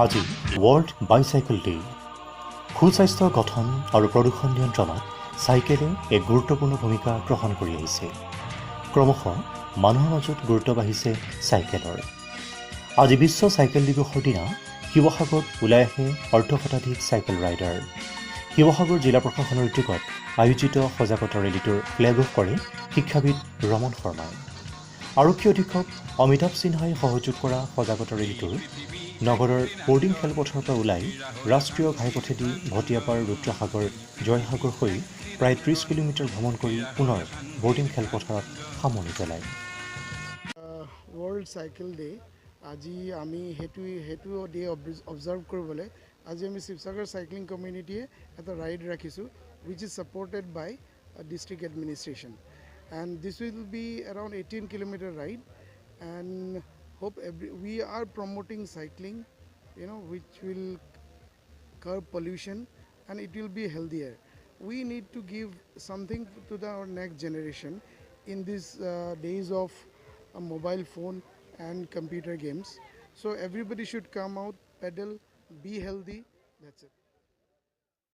আজি world bicycle day. সুস্বাস্থ্য গঠন আৰু প্ৰদূষণ নিয়ন্ত্ৰণত চাইকেলে এক গুৰুত্বপূৰ্ণ ভূমিকা গ্ৰহণ কৰি আহিছে। ক্ৰমশ মানুহৰ মাজত গুৰুত্ব বাঢ়িছে চাইকেলৰ। আজি বিশ্ব চাইকেল দিৱসৰ দিনা শিৱসাগৰত ওলাই আহে অৰ্ধশতাধিক চাইকেল ৰাইডাৰ। শিৱসাগৰ জিলা প্ৰশাসনৰ উদ্যোগত আয়োজিত সজাগতা ৰেলীটোৰ ফ্লেগ অফ কৰে শিক্ষাবিদ ৰমন শৰ্মাই। আৰক্ষী অধীক্ষক অমিতাভ সিনহাই সহযোগ কৰা সজাগতা ৰেলীটোৰ নগৰৰ বৰ্ডিং খেলপথাৰৰ পৰা ওলাই ৰাষ্ট্ৰীয় ঘাইপথেদি ভটিয়াপাৰ ৰুদ্ৰসাগৰ জয়সাগৰ হৈ প্ৰায় 30 কিলোমিটাৰ ভ্ৰমণ কৰি পুনৰ বৰ্ডিং খেলপথাৰত সামৰণি পেলায়। ৱৰ্ল্ড চাইকেল ডে আজি আমি সেইটো ডে অবজাৰ্ভ কৰিবলৈ আজি আমি শিৱসাগৰ চাইক্লিং কমিউনিটিয়ে এটা ৰাইড ৰাখিছোঁ which is supported by district administration, and this will be around 18 kilometer ride, and we are promoting cycling, which will curb pollution and it will be healthier. We need to give something to our next generation in these days of a mobile phone and computer games. So everybody should come out, pedal, be healthy. That's it.